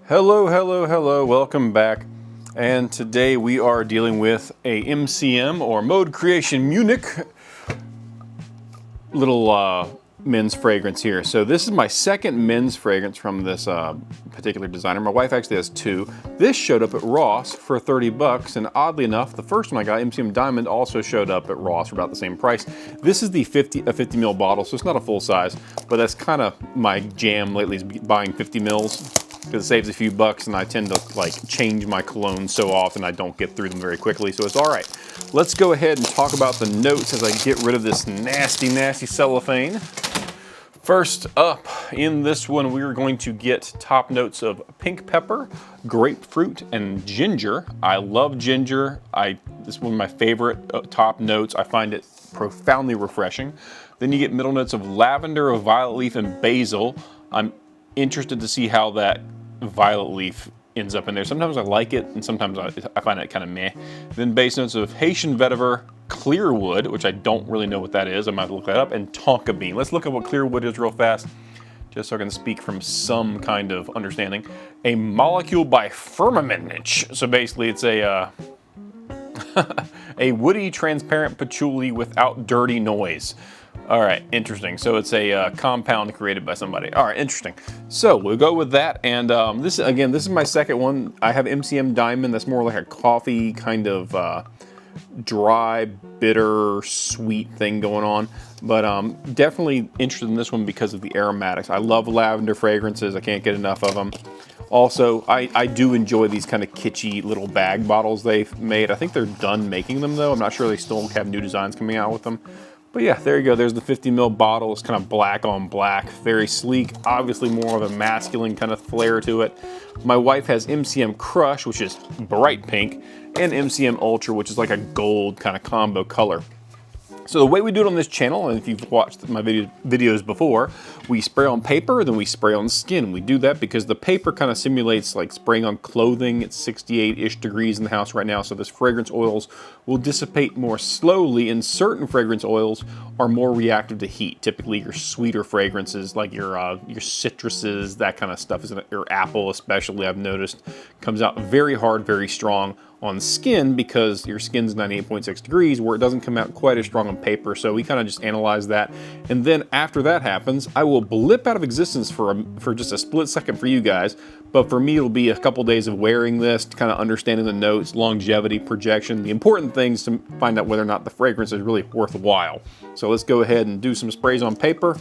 Hello, hello, hello, welcome back. And today we are dealing with a MCM or Mode Creation Munich little men's fragrance here. So this is my second men's fragrance from this particular designer. My wife actually has two. This showed up at Ross for 30 bucks, and oddly enough, the first one I got, MCM Diamond, also showed up at Ross for about the same price. This is the 50 ml bottle, so it's not a full size, but that's kind of my jam lately, is buying 50 mils. Because it saves a few bucks, and I tend to like change my cologne so often I don't get through them very quickly, so it's all right. Let's go ahead and talk about the notes as I get rid of this nasty, nasty cellophane. First up, in this one, we are going to get top notes of pink pepper, grapefruit, and ginger. I love ginger. This is one of my favorite top notes. I find it profoundly refreshing. Then you get middle notes of lavender, of violet leaf, and basil. I'm interested to see how that violet leaf ends up in there. Sometimes I like it, and sometimes I find it kind of meh. Then base notes of Haitian vetiver, clearwood, which I don't really know what that is. I might have to look that up, and Tonka bean. Let's look at what clearwood is real fast, just so I can speak from some kind of understanding. A molecule by firmament. So basically it's a a woody, transparent patchouli without dirty noise. All right, interesting. So it's a compound created by somebody. All right, interesting. So we'll go with that. And this is my second one. I have MCM Diamond. That's more like a coffee kind of dry, bitter, sweet thing going on. But definitely interested in this one because of the aromatics. I love lavender fragrances. I can't get enough of them. Also, I do enjoy these kind of kitschy little bag bottles they've made. I think they're done making them though. I'm not sure they still have new designs coming out with them. But yeah, there you go. There's the 50 ml bottle. It's kind of black on black, very sleek. Obviously more of a masculine kind of flair to it. My wife has MCM Crush, which is bright pink, and MCM Ultra, which is like a gold kind of combo color. So the way we do it on this channel, and if you've watched my videos before, we spray on paper, then we spray on skin. We do that because the paper kind of simulates like spraying on clothing. It's 68-ish degrees in the house right now, so this fragrance oils will dissipate more slowly, and certain fragrance oils are more reactive to heat. Typically your sweeter fragrances, like your citruses, that kind of stuff, your apple especially, I've noticed, comes out very hard, very strong on skin because your skin's 98.6 degrees, where it doesn't come out quite as strong on paper. So we kind of just analyze that. And then after that happens, I will blip out of existence for just a split second for you guys. But for me, it'll be a couple days of wearing this, kind of understanding the notes, longevity, projection. The important things to find out whether or not the fragrance is really worthwhile. So let's go ahead and do some sprays on paper.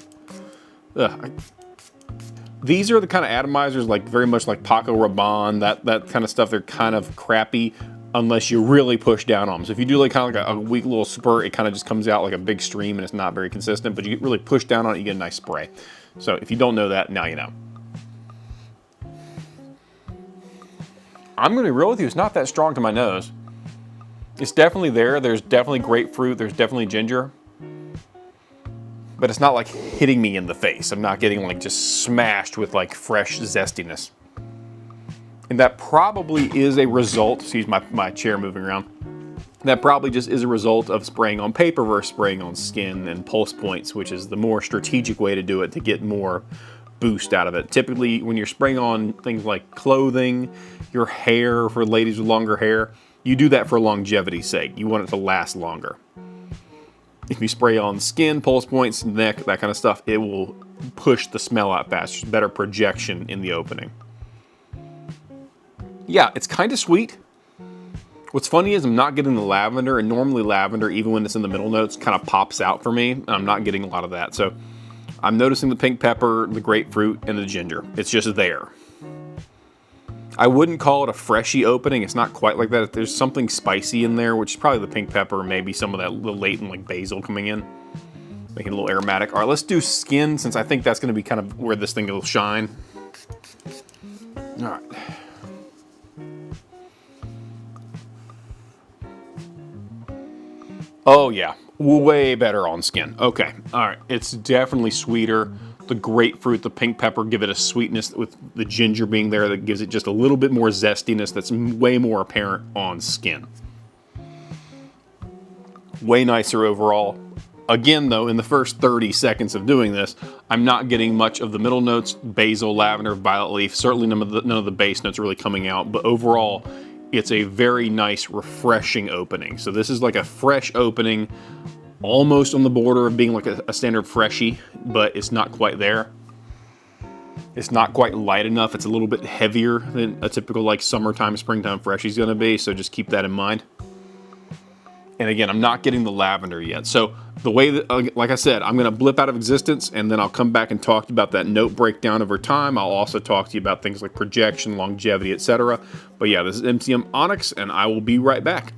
These are the kind of atomizers, like very much like Paco Rabanne, that kind of stuff. They're kind of crappy unless you really push down on them. So if you do like kind of like a weak little spurt, it kind of just comes out like a big stream and it's not very consistent, but you really push down on it, you get a nice spray. So if you don't know that, now you know. I'm gonna be real with you, it's not that strong to my nose. It's definitely there. There's definitely grapefruit, there's definitely ginger. But it's not like hitting me in the face. I'm not getting like just smashed with like fresh zestiness. And that probably is a result, excuse my chair moving around. That probably just is a result of spraying on paper versus spraying on skin and pulse points, which is the more strategic way to do it to get more boost out of it. Typically when you're spraying on things like clothing, your hair, for ladies with longer hair, you do that for longevity's sake. You want it to last longer. If you spray on skin, pulse points, neck, that kind of stuff, it will push the smell out faster. There's better projection in the opening. Yeah, it's kind of sweet. What's funny is I'm not getting the lavender, and normally lavender, even when it's in the middle notes, kind of pops out for me, and I'm not getting a lot of that. So I'm noticing the pink pepper, the grapefruit, and the ginger. It's just there. I wouldn't call it a freshy opening. It's not quite like that. There's something spicy in there, which is probably the pink pepper, maybe some of that little latent like basil coming in, making it a little aromatic. All right, let's do skin, since I think that's going to be kind of where this thing will shine. All right. Oh yeah, way better on skin. Okay, all right, it's definitely sweeter. The grapefruit, the pink pepper give it a sweetness, with the ginger being there that gives it just a little bit more zestiness that's way more apparent on skin. Way nicer overall. Again, though, in the first 30 seconds of doing this, I'm not getting much of the middle notes, basil, lavender, violet leaf. Certainly none of the base notes are really coming out, but overall, it's a very nice, refreshing opening. So this is like a fresh opening, almost on the border of being like a standard freshy, but it's not quite there. It's not quite light enough. It's a little bit heavier than a typical like summertime, springtime freshy is gonna be, so just keep that in mind. And again, I'm not getting the lavender yet. So the way that, like I said, I'm gonna blip out of existence and then I'll come back and talk to you about that note breakdown over time. I'll also talk to you about things like projection, longevity, etc. But yeah, this is MCM Onyx and I will be right back.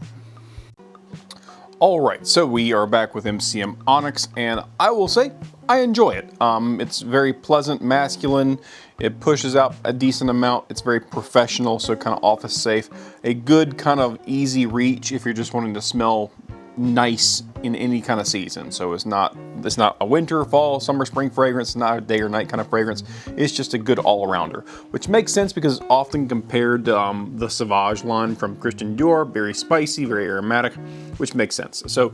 All right, so we are back with MCM Onyx, and I will say I enjoy it. It's very pleasant, masculine. It pushes out a decent amount. It's very professional, so kind of office safe. A good kind of easy reach if you're just wanting to smell nice in any kind of season. So it's not a winter, fall, summer, spring fragrance, not a day or night kind of fragrance. It's just a good all-arounder, which makes sense because it's often compared to the Sauvage line from Christian Dior, very spicy, very aromatic, which makes sense. So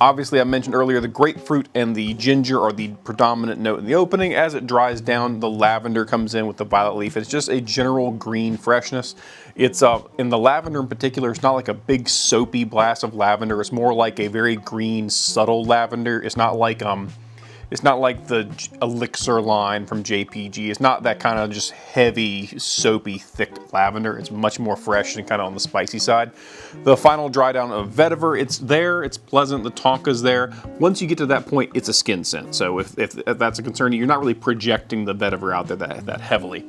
obviously I mentioned earlier the grapefruit and the ginger are the predominant note in the opening. As it dries down, the lavender comes in with the violet leaf. It's just a general green freshness. It's in the lavender in particular, it's not like a big soapy blast of lavender. It's more like a very green, subtle lavender. It's not like the elixir line from JPG. It's not that kind of just heavy, soapy, thick lavender. It's much more fresh and kind of on the spicy side. The final dry down of vetiver, it's there, it's pleasant, the Tonka's there. Once you get to that point, it's a skin scent. So if that's a concern, you're not really projecting the vetiver out there that heavily.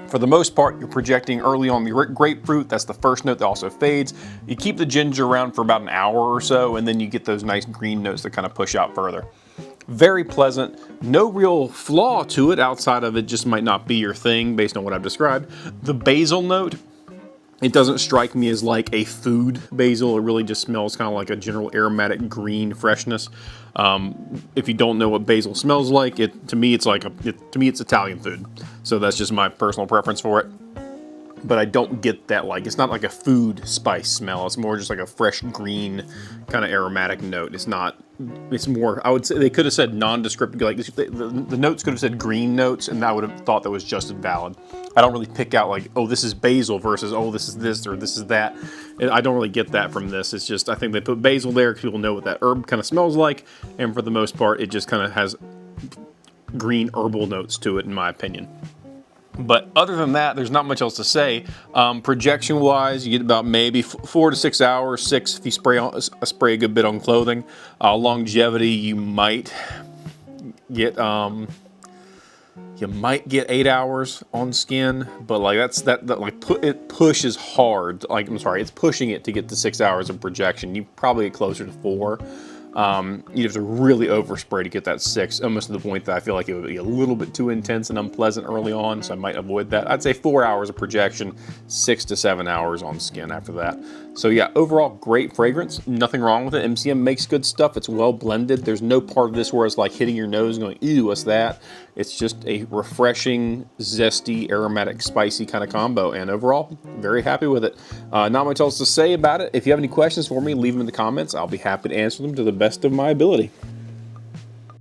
For the most part, you're projecting early on the grapefruit. That's the first note that also fades. You keep the ginger around for about an hour or so, and then you get those nice green notes that kind of push out further. Very pleasant, no real flaw to it outside of it just might not be your thing based on what I've described. The basil note, it doesn't strike me as like a food basil. It really just smells kind of like a general aromatic green freshness. If you don't know what basil smells like, to me it's Italian food. So that's just my personal preference for it. But I don't get that, like, it's not like a food spice smell. It's more just like a fresh green kind of aromatic note. It's more, I would say, they could have said nondescript, like the notes could have said green notes, and I would have thought that was just as valid. I don't really pick out like, oh, this is basil versus, oh, this is this or this is that. And I don't really get that from this. It's just, I think they put basil there because people know what that herb kind of smells like. And for the most part, it just kind of has green herbal notes to it, in my opinion. But other than that, there's not much else to say. Projection wise, you get about maybe 4 to 6 hours, 6 if you spray a good bit on clothing. Longevity, you might get 8 hours on skin, but like it pushes hard. Like, I'm sorry, it's pushing it to get to 6 hours of projection. You probably get closer to 4. You'd have to really overspray to get that 6, almost to the point that I feel like it would be a little bit too intense and unpleasant early on, so I might avoid that. I'd say 4 hours of projection, 6 to 7 hours on skin after that. So yeah, overall great fragrance, nothing wrong with it. MCM makes good stuff, it's well blended. There's no part of this where it's like hitting your nose and going, ew, what's that? It's just a refreshing, zesty, aromatic, spicy kind of combo, and overall, very happy with it. Not much else to say about it. If you have any questions for me, leave them in the comments. I'll be happy to answer them to the best of my ability.